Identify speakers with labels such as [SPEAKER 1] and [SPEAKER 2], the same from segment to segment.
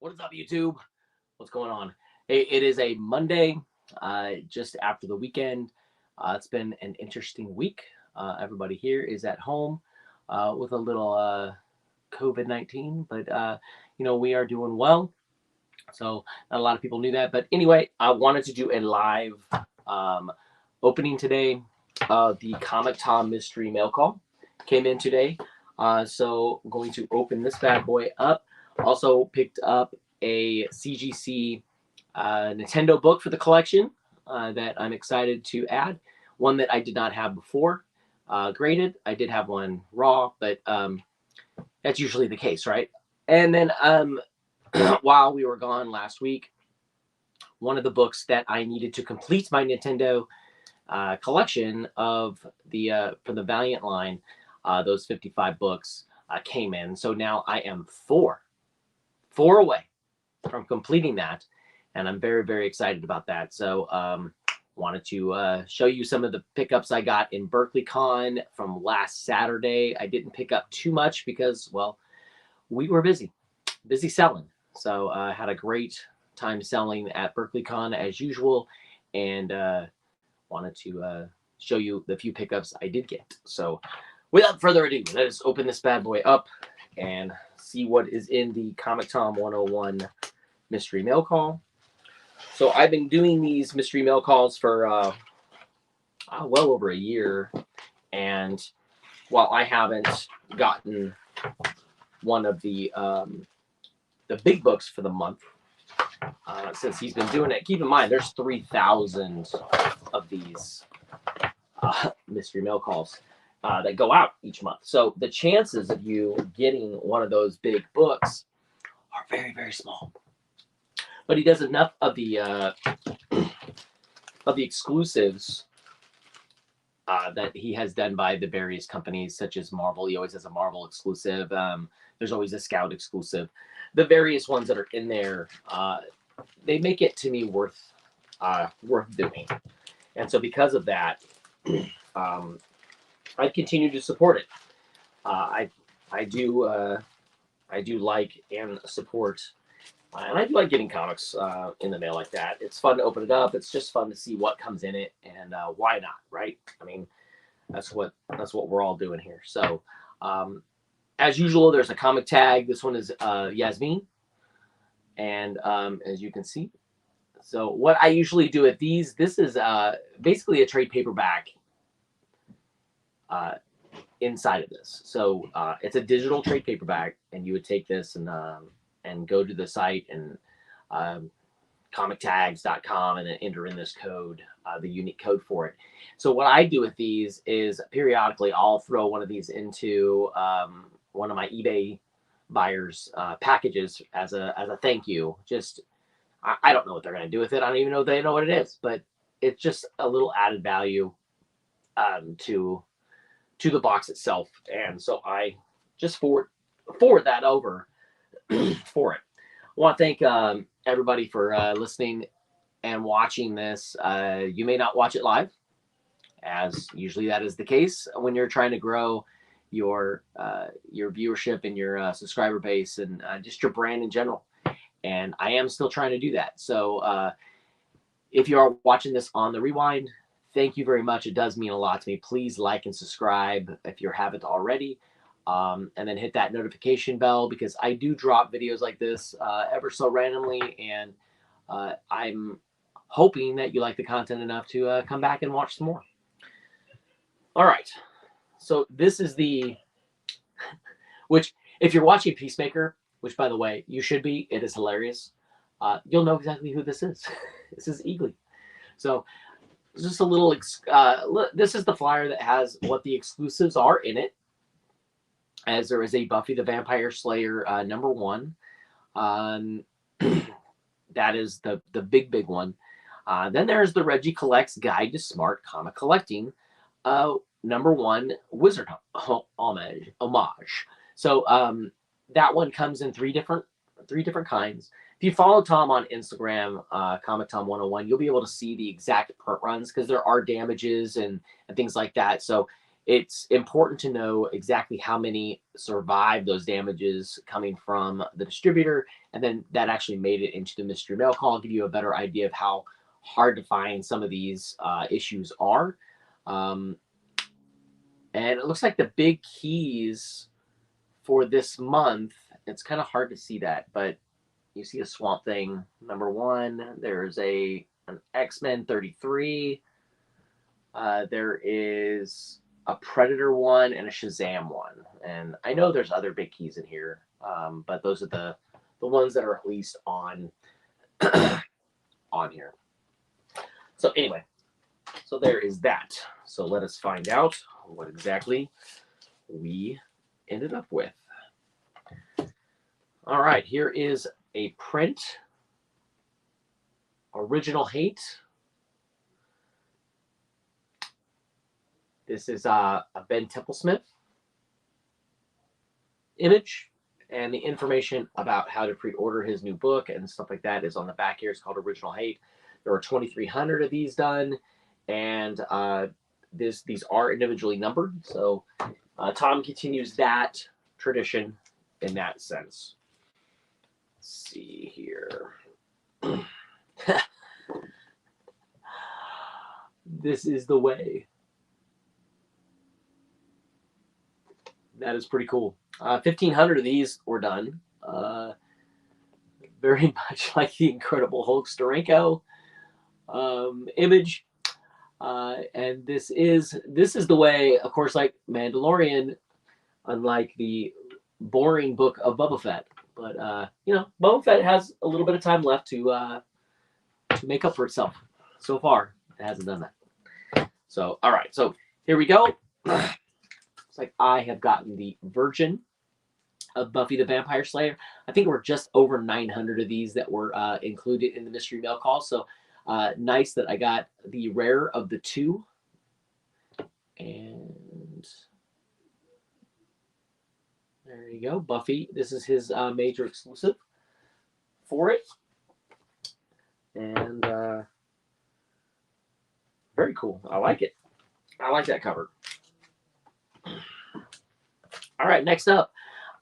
[SPEAKER 1] What is up, YouTube? What's going on? Hey, it is a Monday, just after the weekend. It's been an interesting week. Everybody here is at home with a little COVID-19, but we are doing well. So not a lot of people knew that, but anyway, I wanted to do a live um, opening today. The Comic Tom mystery mail call came in today, so I'm going to open this bad boy up. Also picked up a CGC Nintendo book for the collection that I'm excited to add. One that I did not have before, graded. I did have one raw, but that's usually the case, right? And then while we were gone last week, one of the books that I needed to complete my Nintendo collection of the from the Valiant line, those 55 books came in. So now I am four away from completing that, and I'm very, very excited about that. So wanted to show you some of the pickups I got in Berkeley Con from last Saturday. I didn't pick up too much because, well, we were busy selling. So I had a great time selling at Berkeley Con as usual, and wanted to show you the few pickups I did get. So without further ado, let us open this bad boy up and see what is in the Comictom101 mystery mail call. So I've been doing these mystery mail calls for well over a year, and while I haven't gotten one of the big books for the month since he's been doing it, keep in mind there's 3,000 of these mystery mail calls that go out each month. So the chances of you getting one of those big books are very, very small. But he does enough of the exclusives that he has done by the various companies, such as Marvel. He always has a Marvel exclusive. There's always a Scout exclusive. The various ones that are in there, they make it to me worth doing. And so because of that, I continue to support it. I do like and support, and I do like getting comics in the mail like that. It's fun to open it up. It's just fun to see what comes in it, and why not, right? I mean, that's what we're all doing here. So, as usual, there's a comic tag. This one is Yasmin, and as you can see. So what I usually do at these, this is basically a trade paperback inside of this. So it's a digital trade paperback, and you would take this and go to the site and comictags.com and then enter in this code, the unique code for it. So what I do with these is periodically I'll throw one of these into one of my eBay buyers packages as a thank you. Just I don't know what they're going to do with it. I don't even know if they know what it is, but it's just a little added value to the box itself. And so I just forward that over for it. I want to thank everybody for listening and watching this. You may not watch it live, as usually that is the case when you're trying to grow your viewership and your subscriber base and just your brand in general. And I am still trying to do that. So if you are watching this on the rewind, thank you very much. It does mean a lot to me. Please like and subscribe if you haven't already. And then hit that notification bell, because I do drop videos like this ever so randomly. And I'm hoping that you like the content enough to come back and watch some more. All right. So this is which if you're watching Peacemaker, which, by the way, you should be. It is hilarious. You'll know exactly who this is. This is Eagly. So just a little, this is the flyer that has what the exclusives are in it, as there is a Buffy the Vampire Slayer #1. That is the big one. Then there's the Reggie Collects Guide to Smart Comic Collecting, #1 Wizard homage. So that one comes in three different kinds. If you follow Tom on Instagram, Comictom101, you'll be able to see the exact print runs, because there are damages and things like that. So it's important to know exactly how many survived those damages coming from the distributor, and then that actually made it into the mystery mail call. Give you a better idea of how hard to find some of these issues are. And it looks like the big keys for this month, it's kind of hard to see that, but you see a Swamp Thing #1. There's an X-Men 33. There is a Predator one and a Shazam one. And I know there's other big keys in here, but those are the ones that are at least on on here. So anyway, so there is that. So let us find out what exactly we ended up with. All right, here is a print. Original Hate. This is a Ben Templesmith image, and the information about how to pre-order his new book and stuff like that is on the back here. It's called Original Hate. There are 2,300 of these done, and these are individually numbered. So Tom continues that tradition in that sense. Let's see here. This is the way. That is pretty cool. 1,500 of these were done. Very much like the Incredible Hulk Steranko image. And this is the way, of course, like Mandalorian, unlike the boring book of Boba Fett. But Boba Fett has a little bit of time left to make up for itself. So far, it hasn't done that. So, all right. So here we go. It's like I have gotten the Virgin of Buffy the Vampire Slayer. I think we're just over 900 of these that were included in the mystery mail call. So nice that I got the rare of the 2. And there you go. Buffy. This is his major exclusive for it. And very cool. I like it. I like that cover. All right, next up,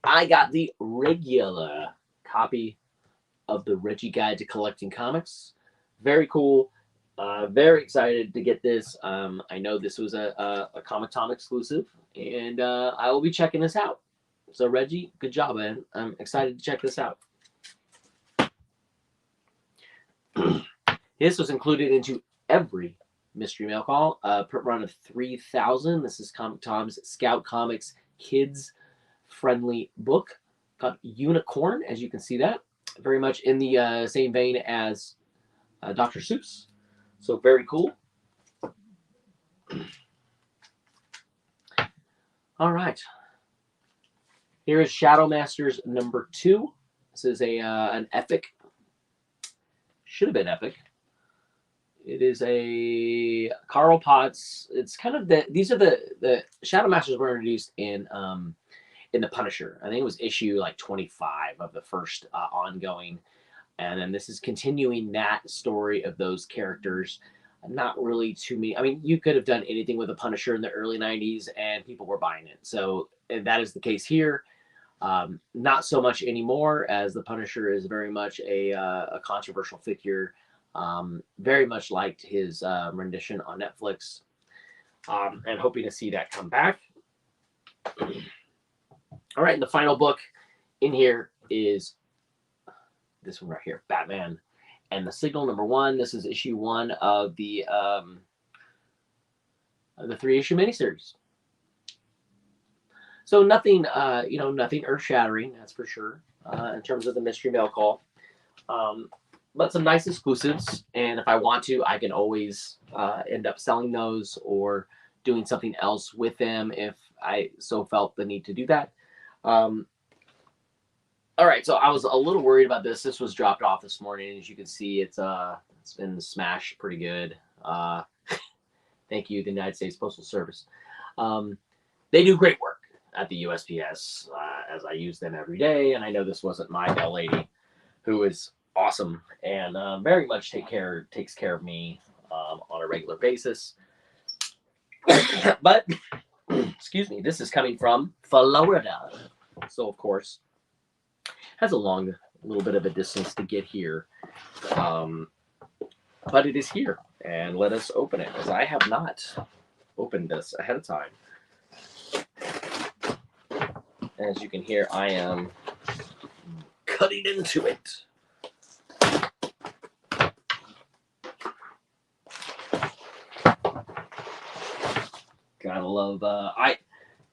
[SPEAKER 1] I got the regular copy of the Reggie Guide to Collecting Comics. Very cool. Very excited to get this. I know this was a Comictom exclusive, and I will be checking this out. So, Reggie, good job, man. I'm excited to check this out. This was included into every mystery mail call. Print run of 3,000. This is Comictom's Scout Comics Kids Friendly book called Unicorn, as you can see that. Very much in the same vein as Dr. Seuss. So very cool. All right. Here is Shadow Masters #2. This is an epic. Should have been epic. It is a Carl Potts. It's kind of these are the Shadow Masters were introduced in the Punisher. I think it was issue like 25 of the first ongoing. And then this is continuing that story of those characters. Not really too many. I mean, you could have done anything with a Punisher in the early 90s and people were buying it. So that is the case here. Not so much anymore, as the Punisher is very much a controversial figure. Very much liked his rendition on Netflix. And hoping to see that come back. All right, and the final book in here is this one right here, Batman and the Signal #1. This is issue 1 of the 3-issue miniseries. So nothing, nothing earth-shattering, that's for sure, in terms of the mystery mail call. But some nice exclusives, and if I want to, I can always end up selling those or doing something else with them if I so felt the need to do that. All right, so I was a little worried about this. This was dropped off this morning. As you can see, it's been smashed pretty good. Thank you, the United States Postal Service. They do great work at the USPS, as I use them every day. And I know this wasn't my mail lady, who is awesome and very much takes care of me on a regular basis. But excuse me, this is coming from Florida. So, of course, has a long little bit of a distance to get here. But it is here. And let us open it, as I have not opened this ahead of time. As you can hear, I am cutting into it. Gotta love,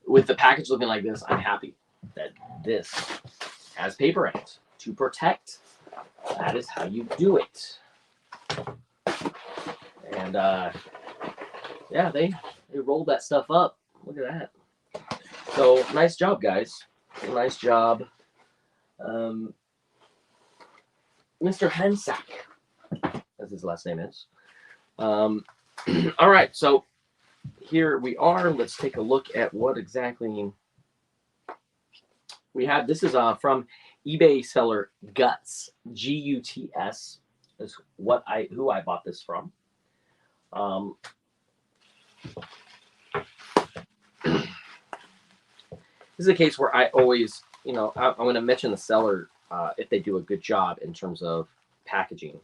[SPEAKER 1] with the package looking like this, I'm happy that this has paper in it to protect. That is how you do it. And yeah, they rolled that stuff up. Look at that. So nice job, guys. Nice job, Mr. Hensack, as his last name is. All right, so here we are. Let's take a look at what exactly we have. This is from eBay seller Guts, Guts, is who I bought this from. This is a case where I always, I'm going to mention the seller if they do a good job in terms of packaging.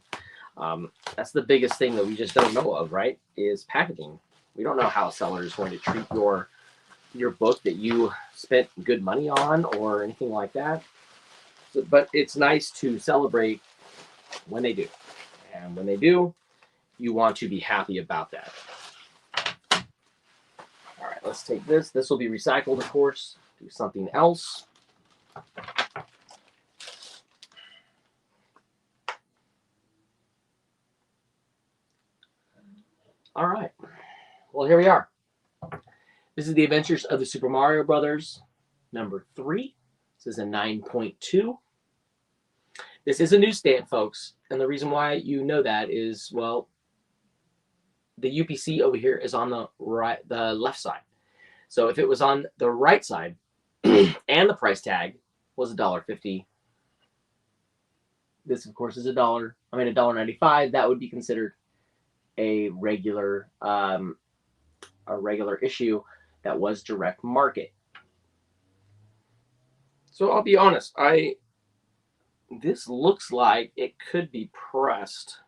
[SPEAKER 1] That's the biggest thing that we just don't know of, right? Is packaging. We don't know how a seller is going to treat your book that you spent good money on or anything like that. So, but it's nice to celebrate when they do. And when they do, you want to be happy about that. All right, let's take this. This will be recycled, of course. Do something else. All right. Well, here we are. This is The Adventures of the Super Mario Brothers, number 3. This is a 9.2. This is a newsstand, folks. And the reason why you know that is, well, the UPC over here is on the left side. So if it was on the right side and the price tag was $1.50, this, of course, is $1.95. That would be considered a regular issue that was direct market. So I'll be honest, this looks like it could be pressed.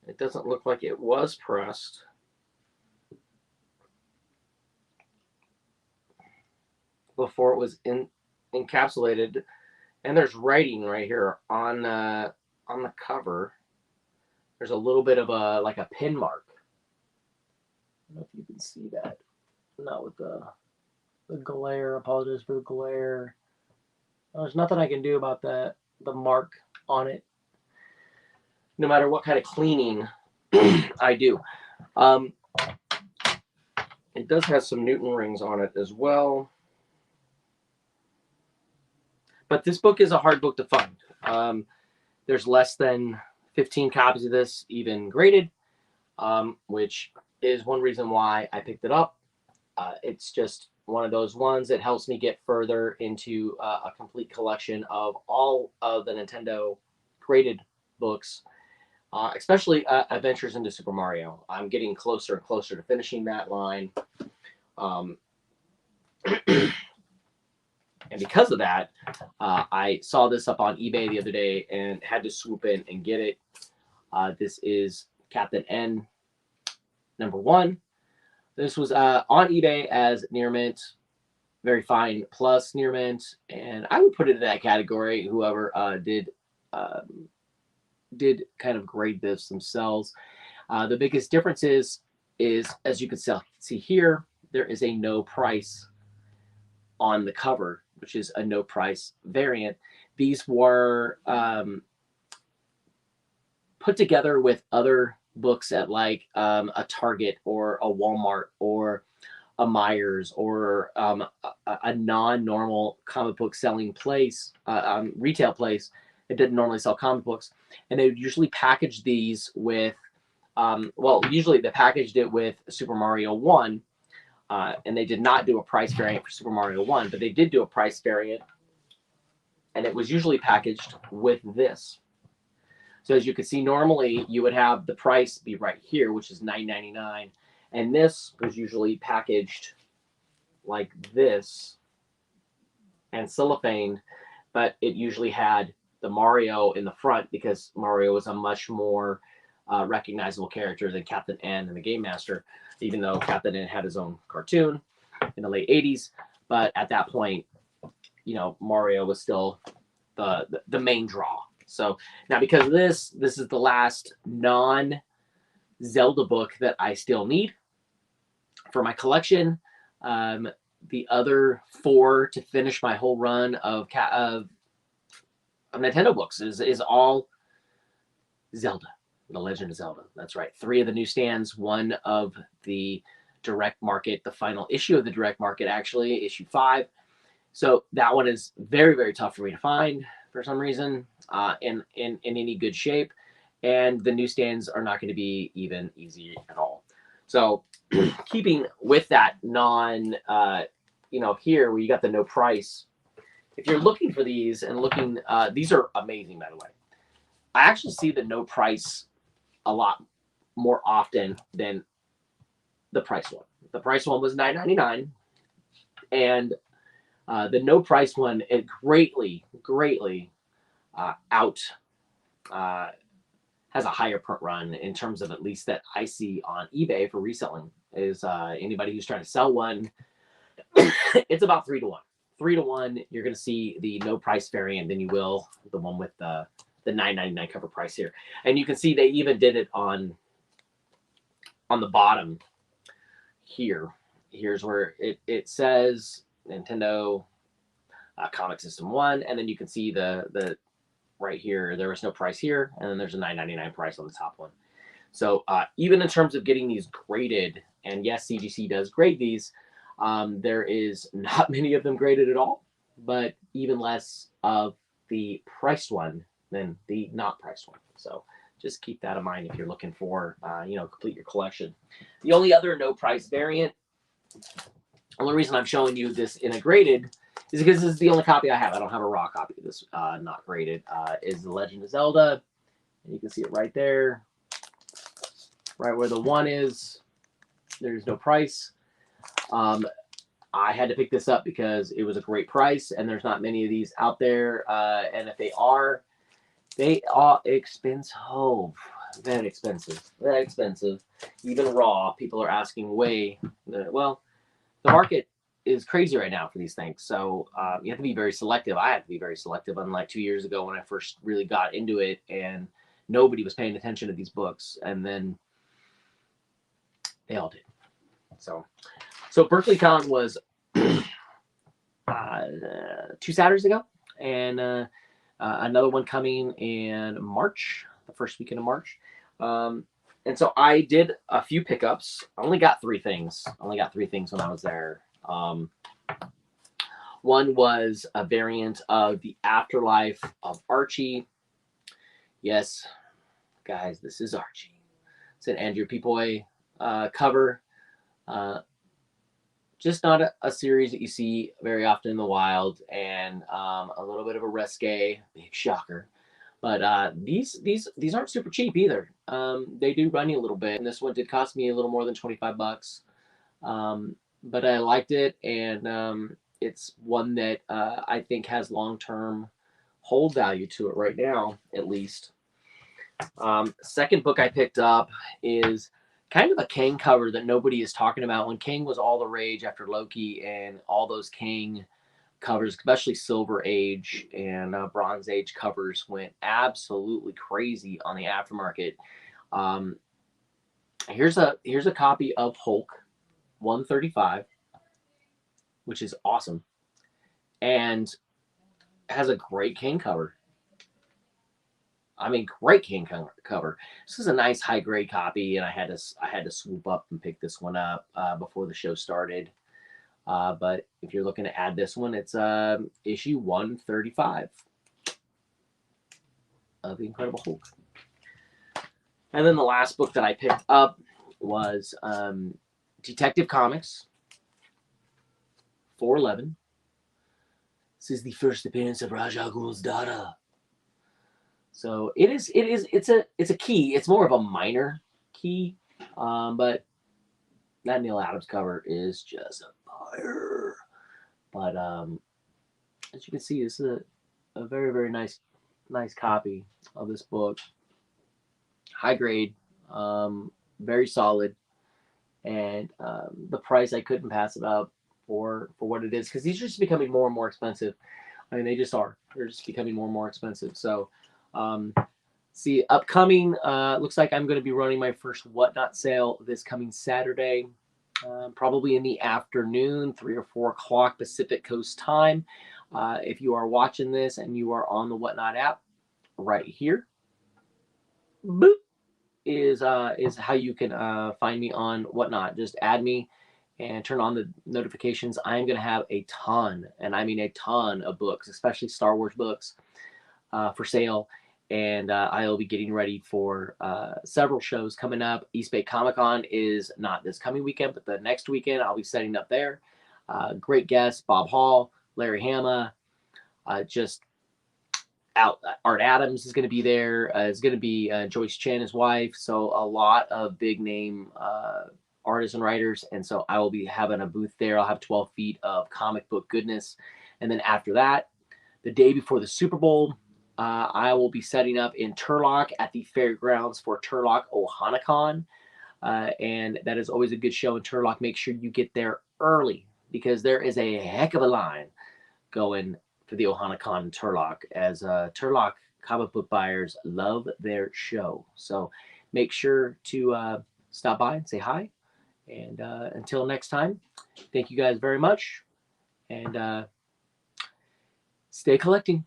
[SPEAKER 1] It doesn't look like it was pressed. Before it was encapsulated, and there's writing right here on the cover. There's a little bit of a pin mark. I don't know if you can see that. Not with the glare. Apologize for the glare. There's nothing I can do about the mark on it, no matter what kind of cleaning I do. It does have some Newton rings on it as well. But this book is a hard book to find. There's less than 15 copies of this even graded, which is one reason why I picked it up. It's just one of those ones that helps me get further into a complete collection of all of the Nintendo graded books, especially Adventures into Super Mario. I'm getting closer and closer to finishing that line. And because of that, I saw this up on eBay the other day and had to swoop in and get it. This is Captain N number 1. This was on eBay as near mint, very fine plus near mint, and I would put it in that category. Whoever did kind of grade this themselves. The biggest difference is as you can see here, there is a no price on the cover, which is a no price variant. These were put together with other books at like a Target or a Walmart or a Myers or a non-normal comic book selling place, retail place that didn't normally sell comic books. And they would usually package these with, usually they packaged it with Super Mario 1, and they did not do a price variant for Super Mario 1, but they did do a price variant, and it was usually packaged with this. So as you can see, normally you would have the price be right here, which is $9.99, And this was usually packaged like this and cellophaned, but it usually had the Mario in the front because Mario was a much more recognizable character than Captain N and the Game Master, even though Captain N had his own cartoon in the late 80s. But at that point, you know, Mario was still the main draw. So now, because of this is the last non-Zelda book that I still need for my collection. The other 4 to finish my whole run of Nintendo books is all Zelda, The Legend of Zelda. That's right. 3 of the newsstands, 1 of the direct market, the final issue of the direct market, actually, issue 5. So that one is very, very tough for me to find for some reason in any good shape. And the newsstands are not going to be even easy at all. So keeping with that here where you got the no price, if you're looking for these and looking, these are amazing, by the way. I actually see the no price a lot more often than the price one. The price one was $9.99, and the no price one, it greatly has a higher print run in terms of, at least that I see on eBay for reselling, is anybody who's trying to sell one, it's about 3 to 1. 3 to 1, you're going to see the no price variant than you will the one with the $9.99 cover price here. And you can see they even did it on the bottom here. Here's where it says Nintendo Comic System 1, and then you can see the right here, there was no price here, and then there's a $9.99 price on the top one. So even in terms of getting these graded, and yes, CGC does grade these, there is not many of them graded at all, but even less of the priced one than the not priced one. So just keep that in mind if you're looking for, complete your collection. The only other no price variant, only reason I'm showing you this in a graded is because this is the only copy I have. I don't have a raw copy of this not graded. Is The Legend of Zelda. And you can see it right there. Right where the 1 is. There's no price. I had to pick this up because it was a great price, and there's not many of these out there. And if they are expensive. Very expensive. Very expensive. Even raw, people are asking way. Well, the market is crazy right now for these things. So you have to be very selective. I have to be very selective, unlike 2 years ago when I first really got into it and nobody was paying attention to these books. And then they all did. So BerkeleyCon was 2 Saturdays ago, and another one coming in March, the first weekend of March. And so I did a few pickups. I only got 3 things. When I was there. One was a variant of the Afterlife of Archie. Yes, guys, this is Archie. It's an Andrew Peepoy cover. Just not a series that you see very often in the wild, and a little bit of a risque, big shocker. But these aren't super cheap either. They do run you a little bit, and this one did cost me a little more than $25. But I liked it, and it's one that I think has long-term hold value to it right now, at least. Second book I picked up is kind of a Kang cover that nobody is talking about. When Kang was all the rage after Loki, and all those Kang covers, especially Silver Age and Bronze Age covers, went absolutely crazy on the aftermarket. Here's a copy of Hulk 135, which is awesome, and has a great Kang cover. I mean, great Kang cover. This is a nice high grade copy, and I had to swoop up and pick this one up before the show started. But if you're looking to add this one, it's issue 135 of The Incredible Hulk. And then the last book that I picked up was Detective Comics 411. This is the first appearance of Ra's al Ghul's daughter. So it's a key. It's more of a minor key, but That Neil Adams cover is just a fire. But as you can see, this is a very, very nice copy of this book. High grade, very solid, and the price I couldn't pass it up for what it is, because these are just becoming more and more expensive. I mean, they just are. They're just becoming more and more expensive. So, see, upcoming, looks like I'm going to be running my first Whatnot sale this coming Saturday, probably in the afternoon, 3 or 4 o'clock Pacific Coast time. If you are watching this and you are on the Whatnot app, right here, boop, is how you can find me on Whatnot. Just add me and turn on the notifications. I'm going to have a ton, and I mean a ton of books, especially Star Wars books, for sale. And I'll be getting ready for several shows coming up. East Bay Comic Con is not this coming weekend, but the next weekend I'll be setting up there. Great guests, Bob Hall, Larry Hama, just out. Art Adams is going to be there. It's going to be Joyce Chan, his wife. So a lot of big name artists and writers. And so I will be having a booth there. I'll have 12 feet of comic book goodness. And then after that, the day before the Super Bowl, I will be setting up in Turlock at the fairgrounds for Turlock Ohanacon. And that is always a good show in Turlock. Make sure you get there early, because there is a heck of a line going for the Ohanacon in Turlock, as Turlock comic book buyers love their show. So make sure to stop by and say hi. And until next time, thank you guys very much. And stay collecting.